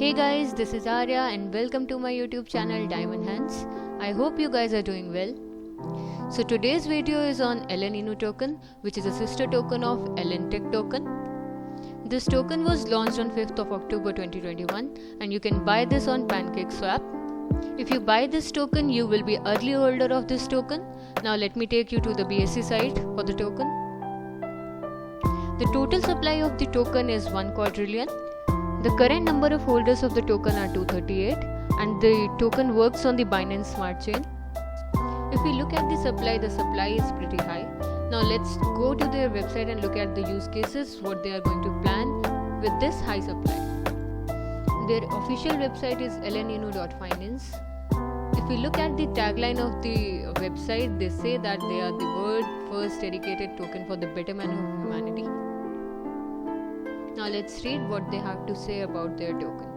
Hey guys, this is Arya and welcome to my YouTube channel Diamond Hands. I hope you guys are doing well. So today's video is on LN Inu token, which is a sister token of LN Tech token. This token was launched on 5th of October 2021 and you can buy this on PancakeSwap. If you buy this token, you will be early holder of this token. Now let me take you to the BSC site for the token. The total supply of the token is 1 quadrillion. The current number of holders of the token are 238 and the token works on the Binance Smart Chain. If we look at the supply is pretty high. Now let's go to their website and look at the use cases, what they are going to plan with this high supply. Their official website is lninu.finance. If we look at the tagline of the website, they say that they are the world's first dedicated token for the betterment of humanity. Now let's read what they have to say about their token.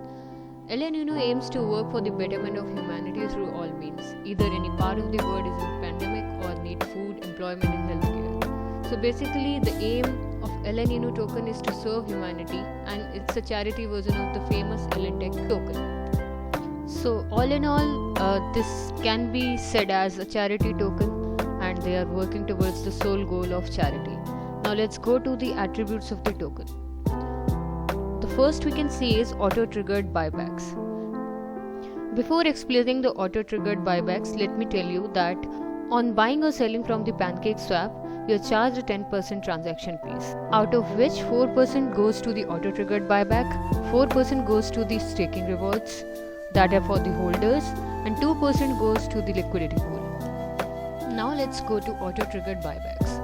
LN Inu aims to work for the betterment of humanity through all means. Either any part of the world is in pandemic or need food, employment and healthcare. So basically the aim of LN Inu token is to serve humanity and it's a charity version of the famous LN Tech token. So all in all, this can be said as a charity token and they are working towards the sole goal of charity. Now let's go to the attributes of the token. The first we can see is auto-triggered buybacks. Before explaining the auto-triggered buybacks, let me tell you that on buying or selling from the PancakeSwap, you are charged a 10% transaction fees, out of which 4% goes to the auto-triggered buyback, 4% goes to the staking rewards that are for the holders, and 2% goes to the liquidity pool. Now let's go to auto-triggered buybacks.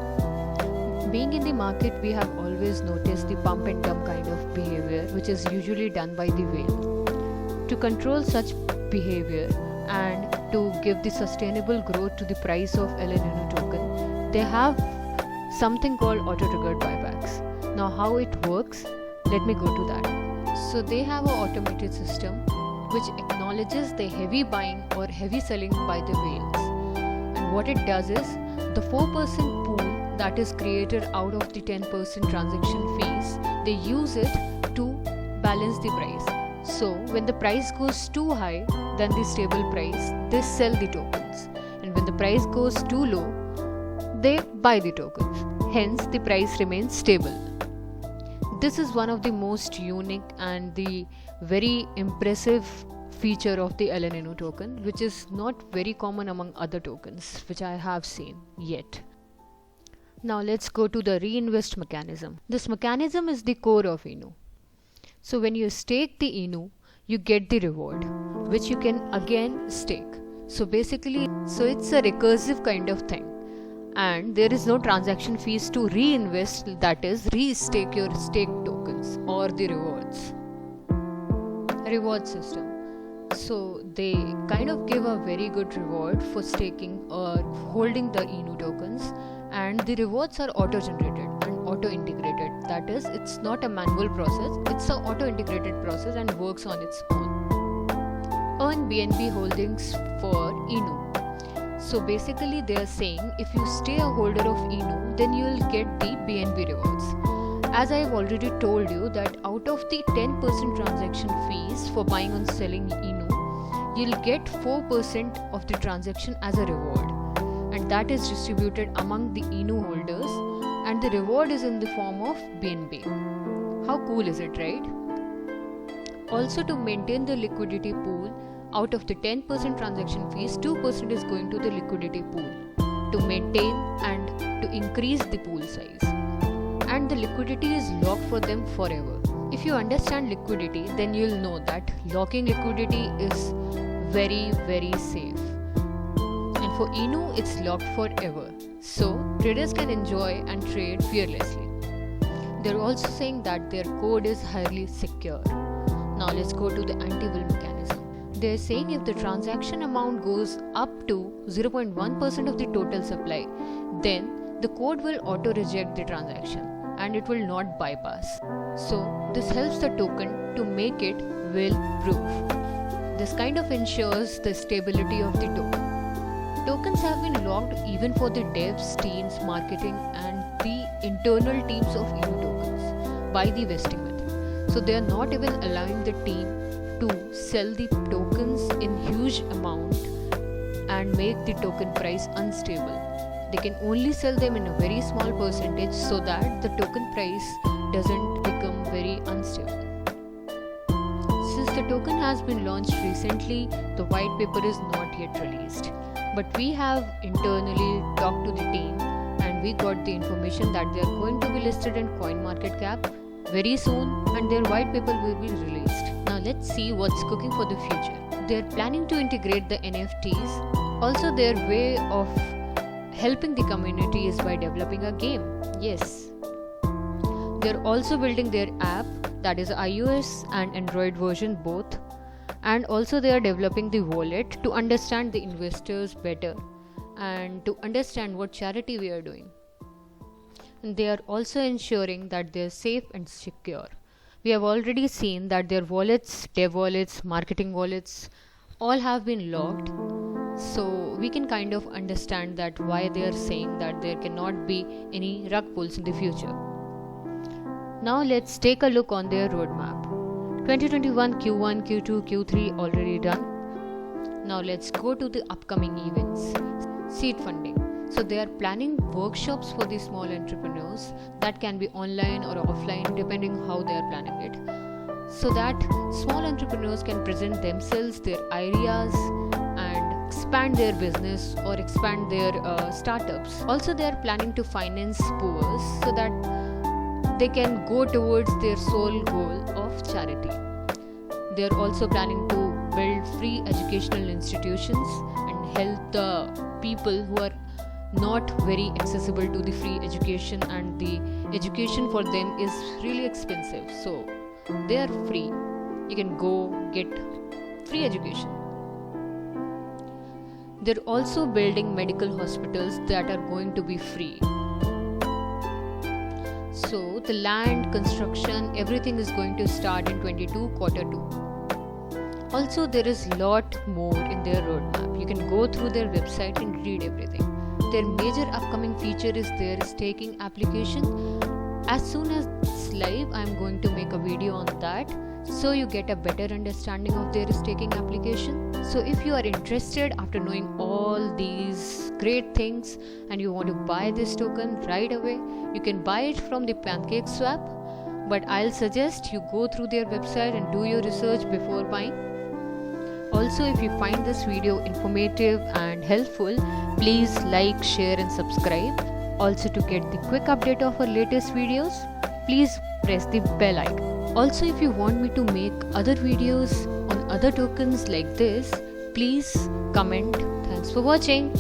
Being in the market, we have always noticed the pump and dump kind of behavior, which is usually done by the whale. To control such behavior and to give the sustainable growth to the price of LN Inu token, they have something called auto-triggered buybacks. Now how it works, let me go to that. So they have an automated system which acknowledges the heavy buying or heavy selling by the whales. And what it does is, the 4% pool that is created out of the 10% transaction fees, they use it to balance the price. So when the price goes too high than the stable price, they sell the tokens, and when the price goes too low, they buy the tokens. Hence the price remains stable. This is one of the most unique and the very impressive feature of the LN Inu token, which is not very common among other tokens which I have seen yet. Now let's go to the reinvest mechanism. This mechanism is the core of Inu. So when you stake the Inu, you get the reward, which you can again stake. So basically, it's a recursive kind of thing. And there is no transaction fees to reinvest, that is, re-stake your stake tokens or the rewards. Reward system. So they kind of give a very good reward for staking or holding the Inu tokens, and the rewards are auto-generated and auto-integrated. That is, it's not a manual process, it's an auto-integrated process and works on its own. Earn BNB holdings for Inu. So basically they are saying if you stay a holder of Inu, then you will get the BNB rewards. As I have already told you that out of the 10% transaction fees for buying and selling Inu, you'll get 4% of the transaction as a reward, and that is distributed among the Inu holders, and the reward is in the form of BNB. How cool is it, right? Also, to maintain the liquidity pool, out of the 10% transaction fees, 2% is going to the liquidity pool to maintain and to increase the pool size. And the liquidity is locked for them forever. If you understand liquidity, then you'll know that locking liquidity is very, very safe. And for Inu, it's locked forever. So traders can enjoy and trade fearlessly. They're also saying that their code is highly secure. Now let's go to the anti-will mechanism. They're saying if the transaction amount goes up to 0.1% of the total supply, then the code will auto-reject the transaction and it will not bypass. So this helps the token to make it will proof. This kind of ensures the stability of the token. Tokens have been locked even for the devs, teams, marketing and the internal teams of Inu tokens by the vesting method. So they are not even allowing the team to sell the tokens in huge amount and make the token price unstable. They can only sell them in a very small percentage so that the token price doesn't become very unstable. Since the token has been launched recently, the white paper is not yet released. But we have internally talked to the team and we got the information that they are going to be listed in CoinMarketCap very soon and their white paper will be released. Now let's see what's cooking for the future. They are planning to integrate the NFTs. Also, their way of helping the community is by developing a game. Yes. They are also building their app, that is iOS and Android version both. And also they are developing the wallet to understand the investors better and to understand what charity we are doing. And they are also ensuring that they are safe and secure. We have already seen that their wallets, dev wallets, marketing wallets all have been locked. So we can kind of understand that why they are saying that there cannot be any rug pulls in the future. Now let's take a look on their roadmap. 2021 Q1, Q2, Q3 already done. Now let's go to the upcoming events. Seed funding. So they are planning workshops for the small entrepreneurs that can be online or offline depending how they are planning it. So that small entrepreneurs can present themselves, their ideas and expand their business or expand their startups. Also they are planning to finance poor so that they can go towards their sole goal of charity. They are also planning to build free educational institutions and help the people who are not very accessible to the free education and the education for them is really expensive. So they are free. You can go get free education. They're also building medical hospitals that are going to be free. So the land, construction, everything is going to start in 22 quarter 2. Also there is lot more in their roadmap. You can go through their website and read everything. Their major upcoming feature is their staking application. As soon as it's live, I am going to make a video on that so you get a better understanding of their staking application. So if you are interested after knowing all these great things and you want to buy this token right away, you can buy it from the PancakeSwap, but I'll suggest you go through their website and do your research before buying. Also, if you find this video informative and helpful, please like, share and subscribe. Also, to get the quick update of our latest videos, please press the bell icon. Also, if you want me to make other videos on other tokens like this, please comment. Thanks for watching.